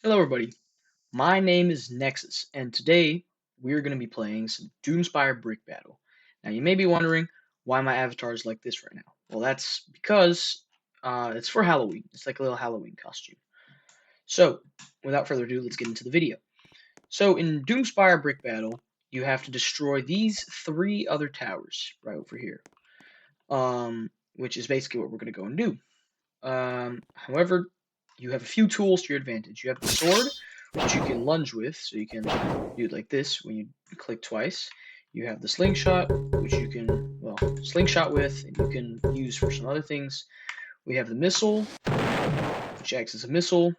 Hello everybody, my name is Nexus, and today we're going to be playing some Doomspire Brick Battle. Now you may be wondering why my avatar is like this right now. Well, that's because it's for Halloween. It's like a little Halloween costume. So, without further ado, let's get into the video. So, in Doomspire Brick Battle, you have to destroy these three other towers right over here, which is basically what we're going to go and do. However, you have a few tools to your advantage. You have the sword, which you can lunge with, so you can do it like this when you click twice. You have the slingshot, which you can, well, slingshot with, and you can use for some other things. We have the missile, which acts as a missile.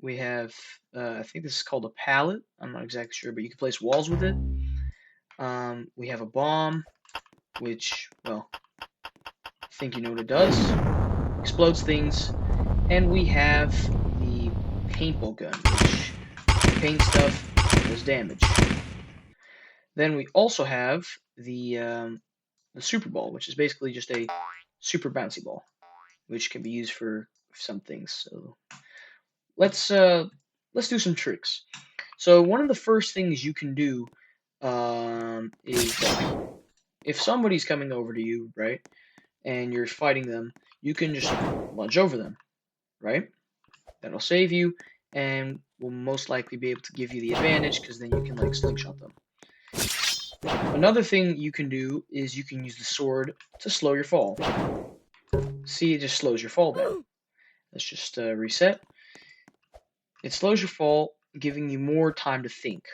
We have, I think this is called a pallet. I'm not exactly sure, but you can place walls with it. We have a bomb, which, well, I think you know what it does. Explodes things. And we have the paintball gun, which paint stuff does damage. Then we also have the super ball, which is basically just a super bouncy ball, which can be used for some things. So let's uh, let's do some tricks. So one of the first things you can do is like, if somebody's coming over to you, right, and you're fighting them, you can just lunge over them, right? That'll save you and will most likely be able to give you the advantage because then you can like slingshot them. Another thing you can do is you can use the sword to slow your fall. See, it just slows your fall down. Let's just reset. It slows your fall, giving you more time to think.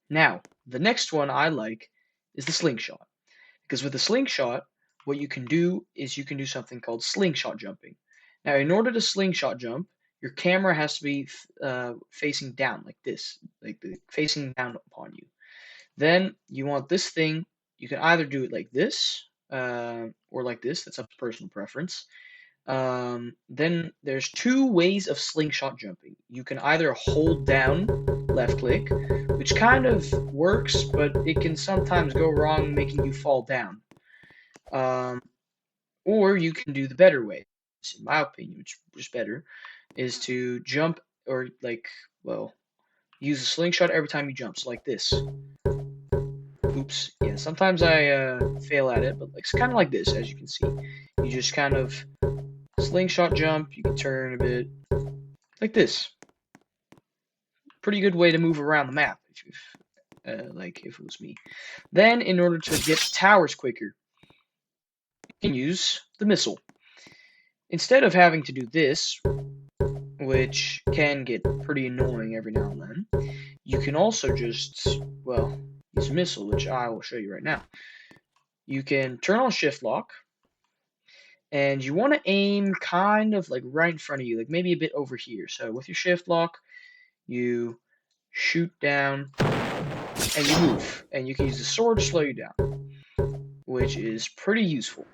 Now, the next one I like is the slingshot. Because with the slingshot, what you can do is you can do something called slingshot jumping. Now, in order to slingshot jump, your camera has to be facing down like this, like facing down upon you. Then you want this thing, you can either do it like this or like this, that's up to personal preference. Then there's two ways of slingshot jumping. You can either hold down left click, which kind of works, but it can sometimes go wrong, making you fall down. Or you can do the better way, in my opinion, which is better, is to jump or like, well, use a slingshot every time you jump, so like this. Oops, yeah, sometimes I fail at it, but it's kind of like this, as you can see. You just kind of slingshot jump, you can turn a bit, like this. Pretty good way to move around the map, like if it was me. Then, in order to get to towers quicker, you can use the missile. Instead of having to do this, which can get pretty annoying every now and then, you can also just, well, use a missile, which I will show you right now. You can turn on shift lock, and you want to aim kind of like right in front of you, like maybe a bit over here. So with your shift lock, you shoot down and you move, and you can use the sword to slow you down, which is pretty useful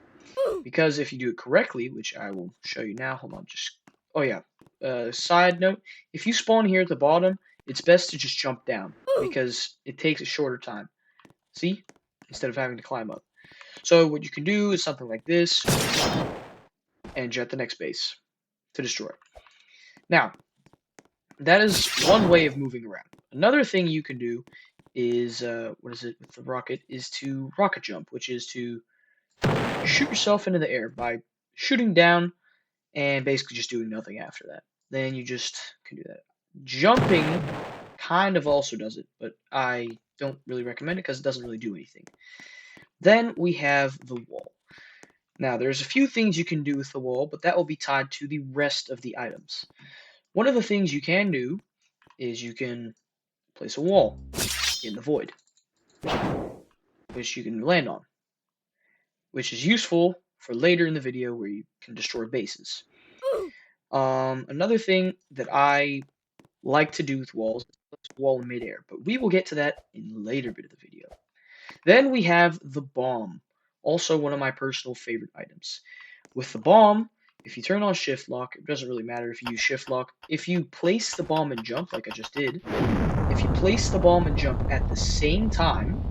because if you do it correctly, which I will show you now. Hold on, just oh yeah. Side note: if you spawn here at the bottom, it's best to just jump down because it takes a shorter time. See, instead of having to climb up. So what you can do is something like this, and jet the next base to destroy. Now, that is one way of moving around. Another thing you can do is, what is it with the rocket, is to rocket jump, which is to shoot yourself into the air by shooting down and basically just doing nothing after that. Then you just can do that. Jumping kind of also does it, but I don't really recommend it because it doesn't really do anything. Then we have the wall. Now, there's a few things you can do with the wall, but that will be tied to the rest of the items. One of the things you can do is you can place a wall in the void, which you can land on, which is useful for later in the video where you can destroy bases. Another thing that I like to do with walls is place a wall in midair, but we will get to that in a later bit of the video. Then we have the bomb, also one of my personal favorite items. With the bomb, if you turn on shift lock, it doesn't really matter if you use shift lock. If you place the bomb and jump, like I just did, if you place the bomb and jump at the same time,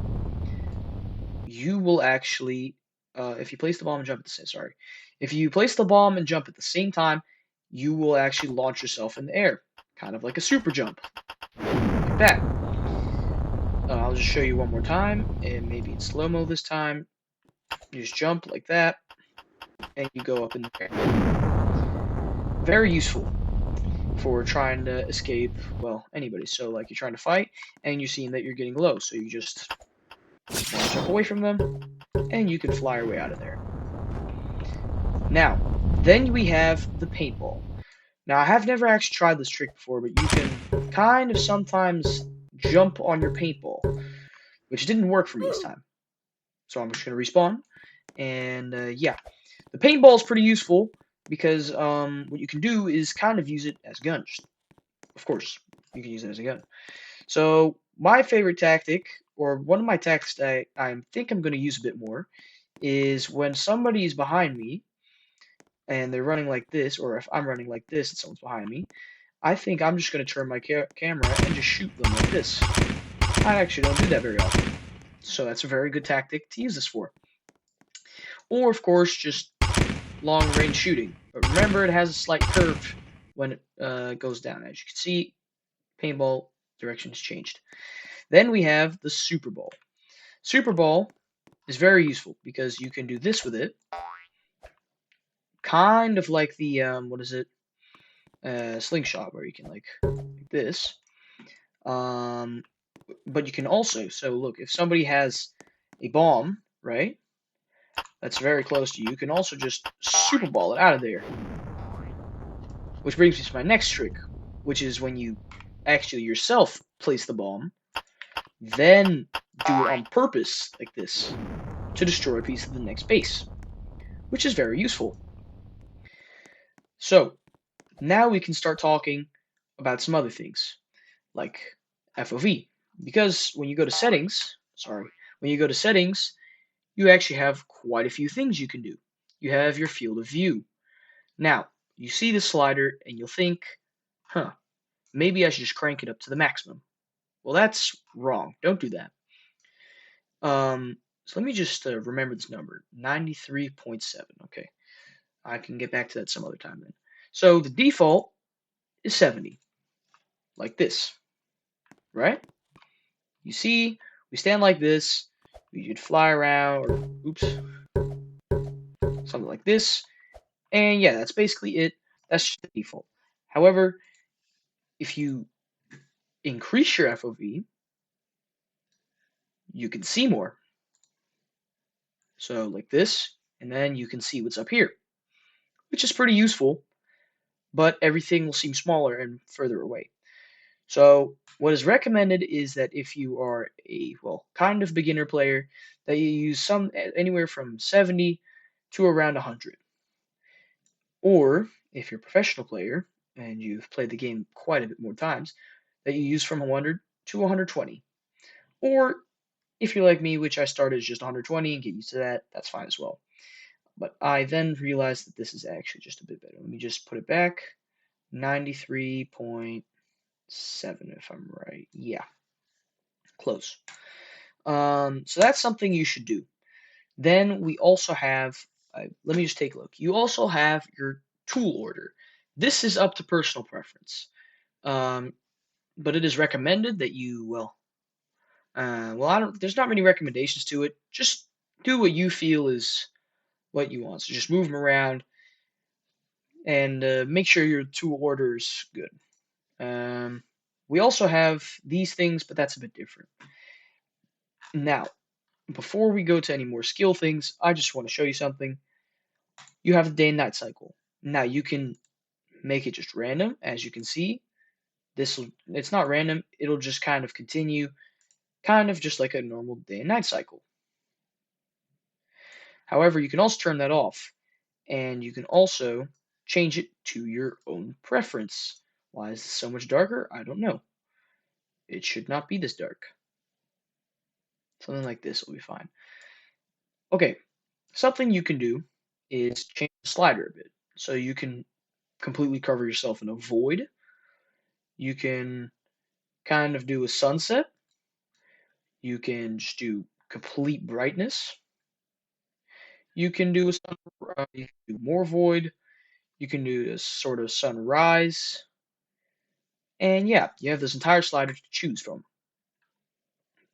you will actually, if you place the bomb and jump at the same, if you place the bomb and jump at the same time, you will actually launch yourself in the air. kind of like a super jump, like that. I'll just show you one more time, and maybe in slow-mo this time. You just jump like that, and you go up in the air. Very useful for trying to escape, well, anybody. So, like, you're trying to fight, and you're seeing that you're getting low, so you just want to jump away from them, and you can fly your way out of there. Now, then we have the paintball. Now, I have never actually tried this trick before, but you can kind of sometimes jump on your paintball, which didn't work for me this time. So I'm just going to respawn, and yeah. The paintball is pretty useful because what you can do is kind of use it as guns. Of course, you can use it as a gun. So my favorite tactic, or one of my tactics that I think I'm going to use a bit more, is when somebody is behind me and they're running like this, or if I'm running like this and someone's behind me, I think I'm just going to turn my camera and just shoot them like this. I actually don't do that very often, so that's a very good tactic to use this for. Or, of course, just long-range shooting. But remember, it has a slight curve when it goes down. As you can see, paintball direction has changed. Then we have the Super Ball. Super Ball is very useful because you can do this with it, kind of like the what is it, slingshot, where you can like this. But you can also, so look, if somebody has a bomb, right, that's very close to you, you can also just Super Ball it out of there. Which brings me to my next trick, which is when you actually yourself place the bomb, then do it on purpose, like this, to destroy a piece of the next base, which is very useful. So, now we can start talking about some other things, like FOV. Because when you go to settings, you actually have quite a few things you can do. You have your field of view. Now, you see the slider and you'll think, huh, maybe I should just crank it up to the maximum. Well, that's wrong. Don't do that. So let me just remember this number, 93.7. Okay, I can get back to that some other time then. So the default is 70, like this, right? You see, we stand like this. We could fly around, or oops, something like this. And yeah, that's basically it. That's just the default. However, if you increase your FOV, you can see more. So like this, and then you can see what's up here, which is pretty useful, but everything will seem smaller and further away. So what is recommended is that if you are a, well, kind of beginner player, that you use some anywhere from 70 to around 100. Or if you're a professional player and you've played the game quite a bit more times, that you use from 100 to 120. Or if you're like me, which I started as just 120 and get used to that, that's fine as well. But I then realized that this is actually just a bit better. Let me just put it back. 93.7 if I'm right. Yeah, close. So that's something you should do. Then we also have, let me just take a look. You also have your tool order. This is up to personal preference. Um, but it is recommended that you, I don't, there's not many recommendations to it. Just do what you feel is what you want. So just move them around and make sure your tool order is good. We also have these things, but that's a bit different. Now, before we go to any more skill things, I just want to show you something. You have the day and night cycle. Now you can make it just random, as you can see. It's not random, it'll just kind of continue, kind of just like a normal day and night cycle. However, you can also turn that off, and you can also change it to your own preference. Why is this so much darker? I don't know. It should not be this dark. Something like this will be fine. Okay, something you can do is change the slider a bit. So you can completely cover yourself in a void. You can kind of do a sunset. You can just do complete brightness. You can do you can do more void. You can do a sort of sunrise. And yeah, you have this entire slider to choose from.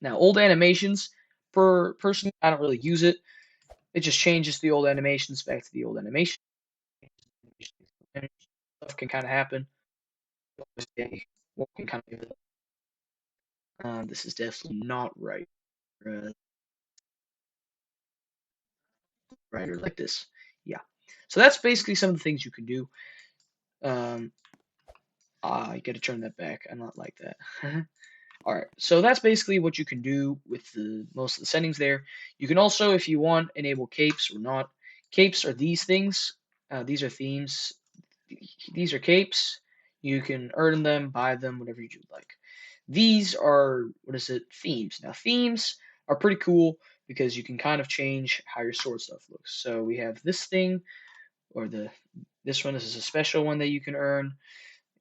Now, old animations, personally, I don't really use it. It just changes the old animations back to the old animation. Stuff can kind of happen. What can kind of this is definitely not right. Uh, right or like this. Yeah. So that's basically some of the things you can do. Um, I got to turn that back. I'm not like that. All right, so that's basically what you can do with the most of the settings there. You can also, if you want, enable capes or not. Capes are these things. These are themes. These are capes. You can earn them, buy them, whatever you like. These are, what is it, themes. Now, themes are pretty cool because you can kind of change how your sword stuff looks. So we have this thing, or this one. This is a special one that you can earn.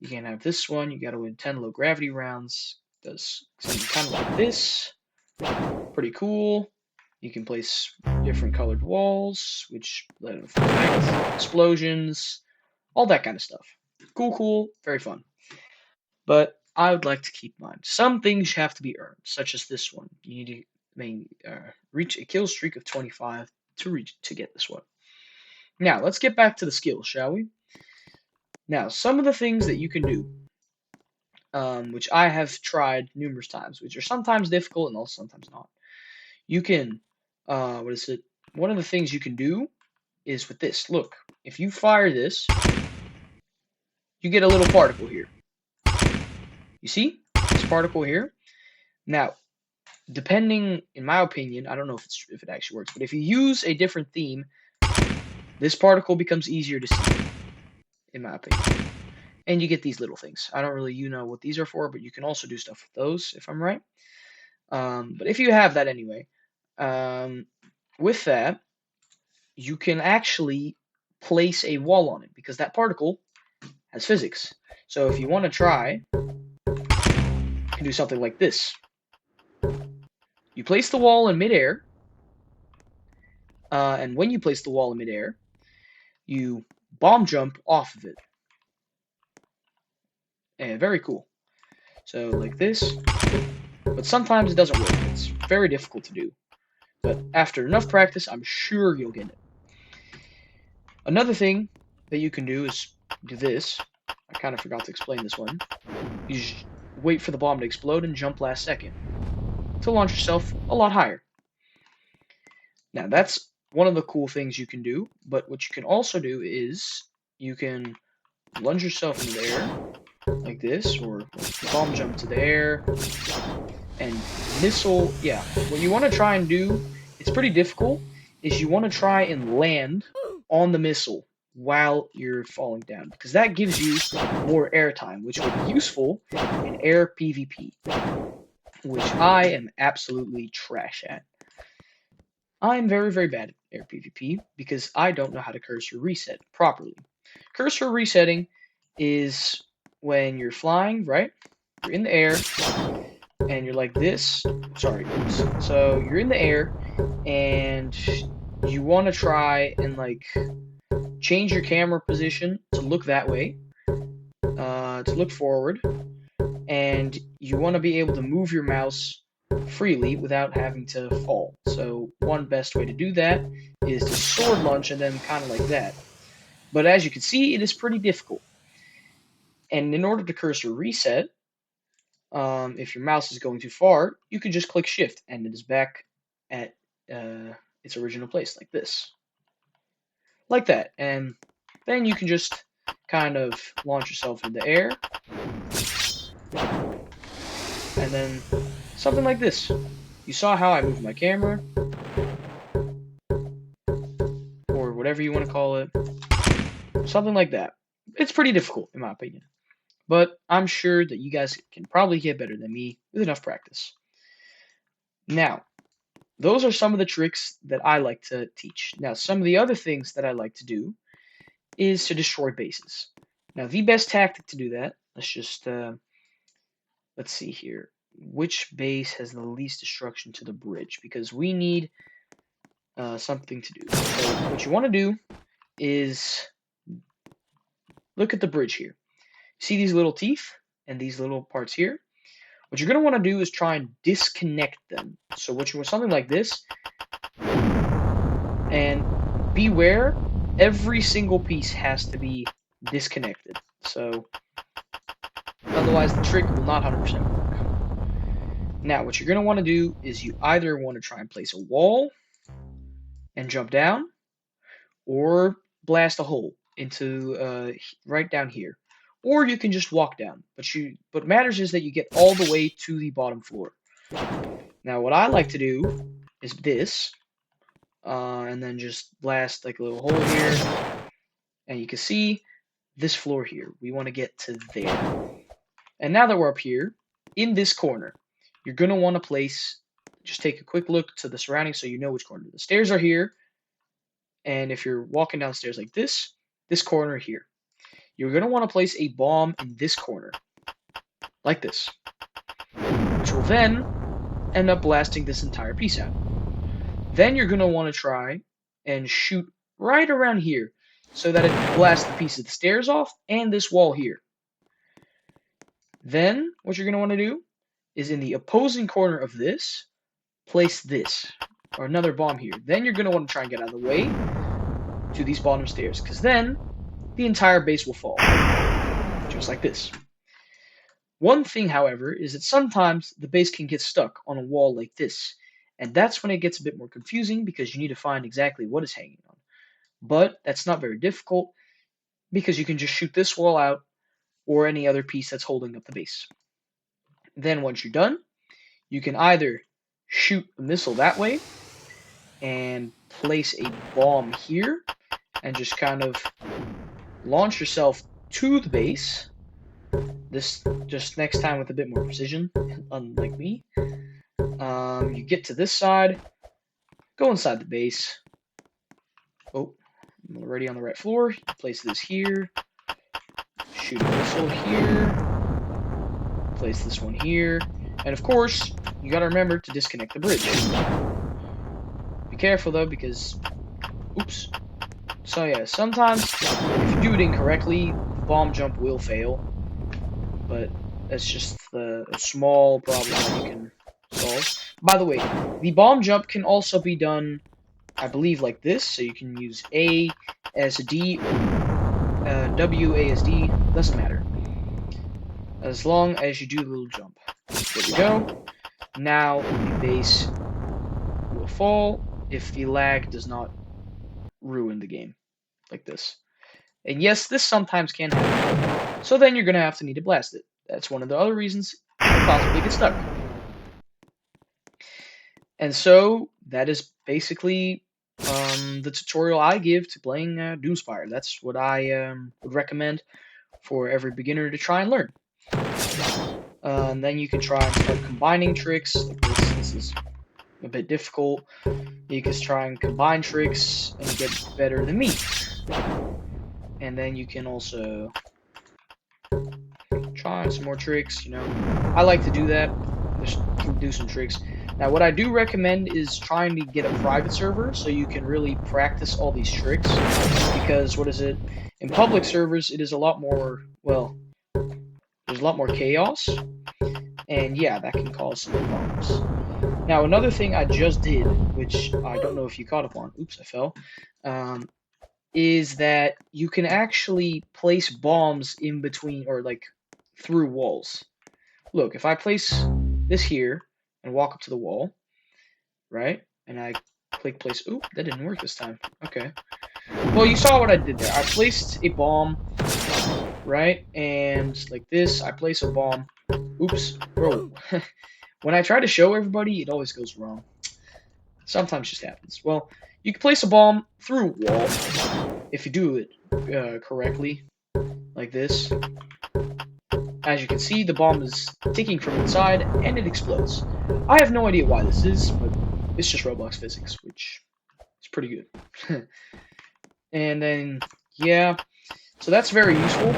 You can have this one. You got to win 10 low gravity rounds. Does something kind of like this. Pretty cool. You can place different colored walls, which let off effects, explosions, all that kind of stuff. Cool, very fun. But I would like to keep mine. Some things have to be earned, such as this one. You need to reach a kill streak of 25 to get this one. Now, let's get back to the skills, shall we? Now, some of the things that you can do, which I have tried numerous times, which are sometimes difficult and also sometimes not. You can, what is it? One of the things you can do is with this. Look, if you fire this, you get a little particle here. You see this particle here? Now, depending, in my opinion, I don't know if it actually works, but if you use a different theme, this particle becomes easier to see, in my opinion. And you get these little things. I don't really know what these are for, but you can also do stuff with those, if I'm right. But if you have that anyway, with that, you can actually place a wall on it because that particle has physics. So if you want to try, you can do something like this. You place the wall in midair, and when you place the wall in midair, you bomb jump off of it. And very cool. So like this, but sometimes it doesn't work. It's very difficult to do. But after enough practice, I'm sure you'll get it. Another thing that you can do is do this. I kind of forgot to explain this one. You just wait for the bomb to explode and jump last second to launch yourself a lot higher. Now that's one of the cool things you can do, but what you can also do is you can lunge yourself into the air like this, or bomb jump to the air and missile. Yeah, what you want to try and do, it's pretty difficult, is you want to try and land on the missile while you're falling down, because that gives you more airtime, which will be useful in air PvP, which I am absolutely trash at. I'm very bad at air PvP because I don't know how to cursor reset properly. Cursor resetting is when you're flying, right? You're in the air, and you're like this. Sorry. So you're in the air, and you want to try and like change your camera position to look that way, to look forward, and you want to be able to move your mouse freely without having to fall. So one best way to do that is to sword launch and then kind of like that. But as you can see, it is pretty difficult. And in order to cursor reset, if your mouse is going too far, you can just click shift and it is back at its original place, like this. Like that. And then you can just kind of launch yourself in the air. And then something like this. You saw how I moved my camera, or whatever you want to call it. Something like that. It's pretty difficult, in my opinion. But I'm sure that you guys can probably get better than me with enough practice. Now, those are some of the tricks that I like to teach. Now, some of the other things that I like to do is to destroy bases. Now, the best tactic to do that, let's see here. Which base has the least destruction to the bridge? Because we need something to do. So what you want to do is look at the bridge here. See these little teeth and these little parts here, what you're going to want to do is try and disconnect them. So what you want, something like this, and beware, every single piece has to be disconnected. So otherwise the trick will not 100% work. Now what you're going to want to do is you either want to try and place a wall and jump down, or blast a hole into right down here. Or you can just walk down. But matters is that you get all the way to the bottom floor. Now what I like to do is this, and then just blast like a little hole here, and you can see this floor here. We want to get to there. And now that we're up here, in this corner, you're going to want to place, just take a quick look to the surroundings so you know which corner. The stairs are here, and if you're walking downstairs like this corner here, you're going to want to place a bomb in this corner, like this, which will then end up blasting this entire piece out. Then you're going to want to try and shoot right around here so that it blasts the piece of the stairs off and this wall here. Then what you're going to want to do is in the opposing corner of this, place this, or another bomb here. Then you're going to want to try and get out of the way to these bottom stairs, because then the entire base will fall, just like this. One thing, however, is that sometimes the base can get stuck on a wall like this, and that's when it gets a bit more confusing because you need to find exactly what is hanging on. But that's not very difficult because you can just shoot this wall out or any other piece that's holding up the base. Then once you're done, you can either shoot a missile that way and place a bomb here and just kind of launch yourself to the base. This just next time with a bit more precision, unlike me. You get to this side, go inside the base. Oh, I'm already on the right floor. You place this here, shoot a missile here, place this one here, and of course, you gotta remember to disconnect the bridge. Be careful though, because, oops. So yeah, sometimes if you do it incorrectly, the bomb jump will fail, but that's just a small problem that you can solve. By the way, the bomb jump can also be done, I believe, like this, so you can use A as D, W, A as D, doesn't matter. As long as you do the little jump. There we go. Now the base will fall if the lag does not ruin the game, like this. And yes, this sometimes can happen. So then you're going to need to blast it. That's one of the other reasons you could possibly get stuck. And so that is basically the tutorial I give to playing Doomspire. That's what I would recommend for every beginner to try and learn. And then you can try and start combining tricks. Like this is a bit difficult. You can try and combine tricks and get better than me. And then you can also try some more tricks, you know. I like to do that, just do some tricks. Now, what I do recommend is trying to get a private server so you can really practice all these tricks. Because, in public servers, it is a lot more, well, there's a lot more chaos. And yeah, that can cause some problems. Now, another thing I just did, which I don't know if you caught up on, oops, I fell, is that you can actually place bombs in between, or like through walls. Look, if I place this here and walk up to the wall, right, and I click place, oop, that didn't work this time. Okay. Well, you saw what I did there. I placed a bomb, right, and like this, I place a bomb. Oops, bro. When I try to show everybody, it always goes wrong. Sometimes it just happens. Well, you can place a bomb through a wall if you do it correctly, like this. As you can see, the bomb is ticking from inside, and it explodes. I have no idea why this is, but it's just Roblox physics, which is pretty good. And then, yeah, so that's very useful.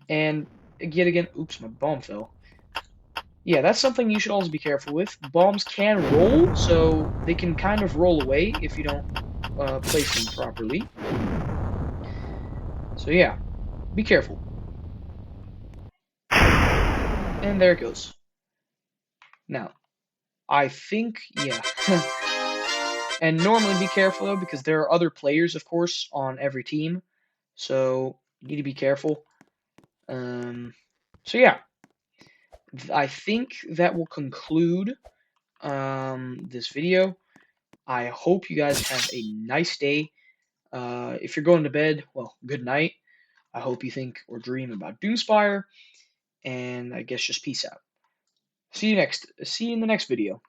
And yet again, oops, my bomb fell. Yeah, that's something you should always be careful with. Bombs can roll, so they can kind of roll away if you don't place them properly. So yeah, be careful. And there it goes. Now, I think, yeah. And normally be careful though, because there are other players, of course, on every team. So you need to be careful. So yeah, I think that will conclude this video. I hope you guys have a nice day. If you're going to bed, well, good night. I hope you think or dream about Doomspire, and I guess just peace out. See you in the next video.